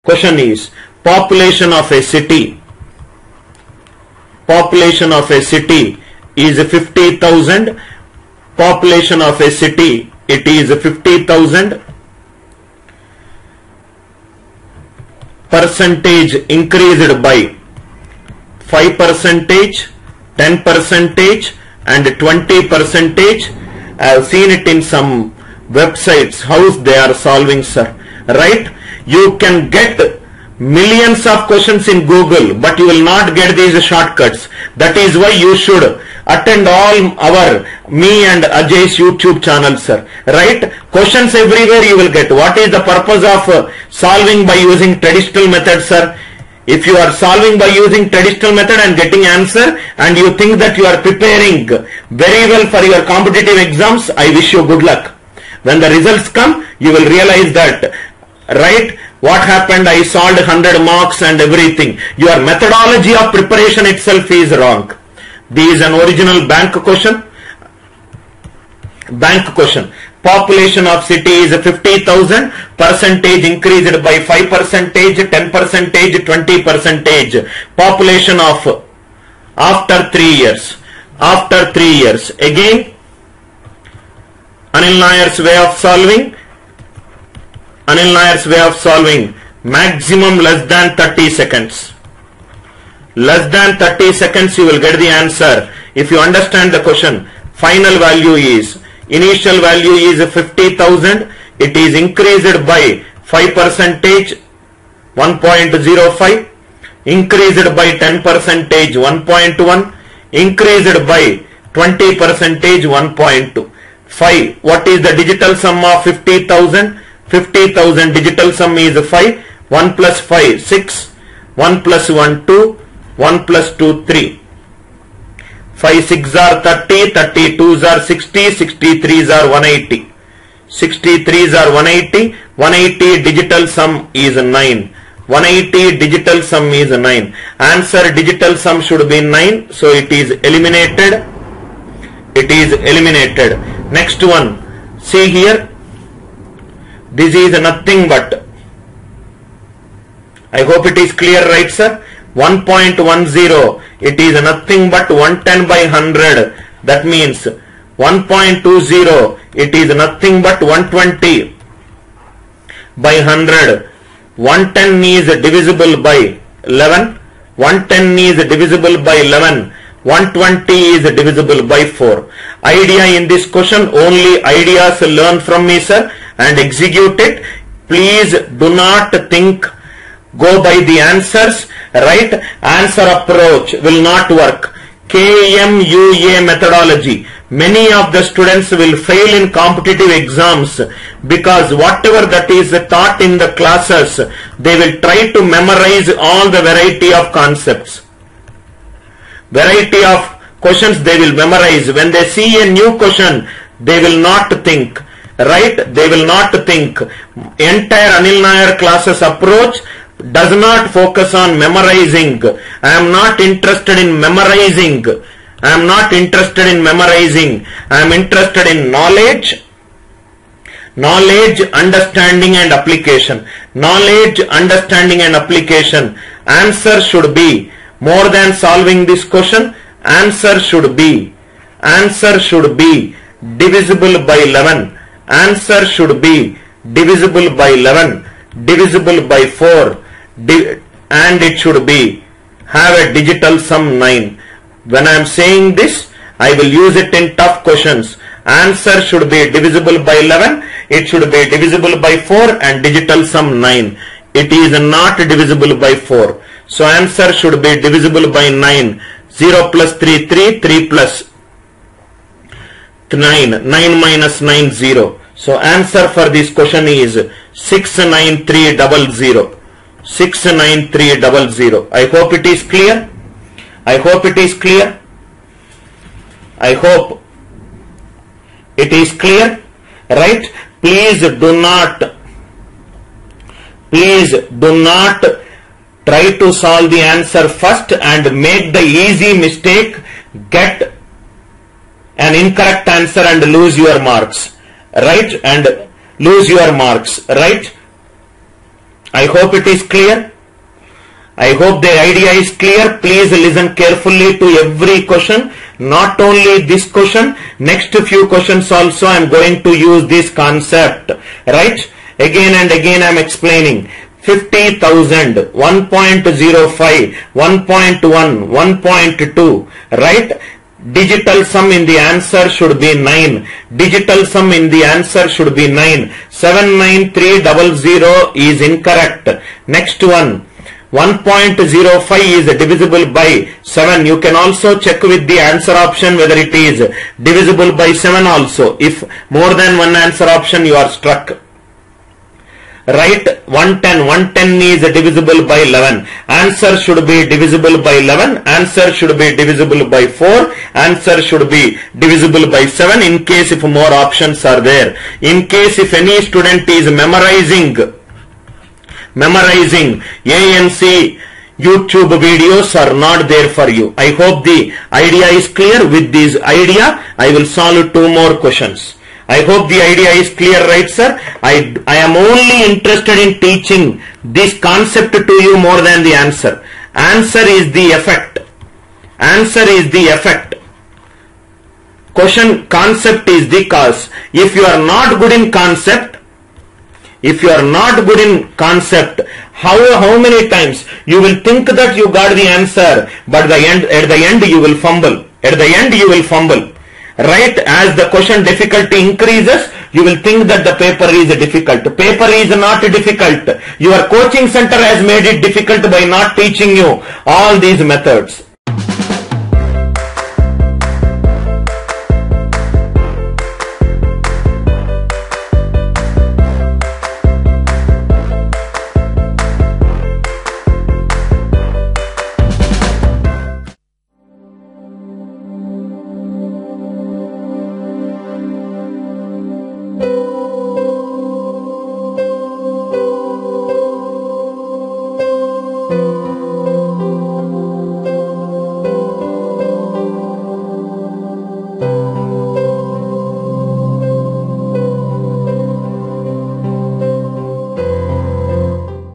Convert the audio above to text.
Question is, population of a city. Population of a city is 50,000. Population of a city, it is 50,000. Percentage increased by 5%, 10% and 20%. I have seen it in some websites how they are solving, sir. Right? You can get millions of questions in Google, but you will not get these shortcuts. That is why you should attend all our me and Ajay's YouTube channel, sir. Right? Questions everywhere you will get. What is the purpose of solving by using traditional method, sir? If you are solving by using traditional method and getting answer, and you think that you are preparing very well for your competitive exams, I wish you good luck. When the results come, you will realize that, right, what happened, I solved 100 marks and everything. Your methodology of preparation itself is wrong. This is an original bank question. Bank question. Population of city is 50,000. Percentage increased by 5%, 10%, 20%. Population of after 3 years. After 3 years. Again, Anil Nair's way of solving. Anil Nair's way of solving. Maximum less than 30 seconds. Less than 30 seconds you will get the answer. If you understand the question, final value is, initial value is 50,000. It is increased by 5%, 1.05. Increased by 10%, 1.1. Increased by 20%, 1.2. 5. What is the digital sum of 50,000? 50,000 digital sum is 5. 1 plus 5, 6. 1 plus 1, 2. 1 plus 2, 3. 5 6 are 30, 32s are 60, 63s are 180. 63s are 180. 180 digital sum is 9. 180 digital sum is 9. Answer digital sum should be 9. So it is eliminated. It is eliminated. Next one. See here. This is nothing but. I hope it is clear, right, sir? 1.10. It is nothing but 110 by 100. That means 1.20. It is nothing but 120 by 100. 110 is divisible by 11. 110 is divisible by 11. 120 is divisible by 4. Idea in this question, only ideas learn from me, sir, and execute it. Please do not think, go by the answers, right? Answer approach will not work. KMUA methodology. Many of the students will fail in competitive exams because whatever that is taught in the classes, they will try to memorize all the variety of concepts. Variety of questions they will memorize. When they see a new question, they will not think, right? They will not think. Entire Anil Nair classes approach does not focus on memorizing. I am not interested in memorizing. I am not interested in memorizing. I am interested in knowledge. Knowledge, understanding and application. Knowledge, understanding and application. Answer should be, more than solving this question, answer should be divisible by 11. Answer should be divisible by 11, divisible by 4, and it should be have a digital sum 9. When I am saying this, I will use it in tough questions. Answer should be divisible by 11, it should be divisible by 4 and digital sum 9. It is not divisible by 4. So answer should be divisible by 9. 0 plus 3, 3, 3 plus 9, 9 minus 9, 0. So answer for this question is 69300. 69300. I hope it is clear. I hope it is clear. I hope it is clear. Right? Please do not try to solve the answer first and make the easy mistake, get an incorrect answer and lose your marks, right? And lose your marks, right? I hope it is clear. I hope the idea is clear. Please listen carefully to every question. Not only this question, next few questions also I am going to use this concept. Right? Again and again I am explaining. 50,000, 1.05, 1.1, 1.2. Right? Digital sum in the answer should be 9. Digital sum in the answer should be 9. 79300 is incorrect. Next one. 1.05 is divisible by 7. You can also check with the answer option whether it is divisible by 7 also. If more than one answer option you are struck. Right? 110 is divisible by 11. Answer should be divisible by 11. Answer should be divisible by 4. Answer should be divisible by 7 in case if more options are there. In case if any student is memorizing ANC YouTube videos are not there for you. I hope the idea is clear. With this idea, I will solve 2 more questions. I hope the idea is clear, right, sir? I am only interested in teaching this concept to you more than the answer. Answer is the effect. Answer is the effect. Question concept is the cause. If you are not good in concept, how many times you will think that you got the answer, but at the end you will fumble. At the end you will fumble. Right? As the question difficulty increases, you will think that the paper is difficult. Paper is not difficult. Your coaching center has made it difficult by not teaching you all these methods.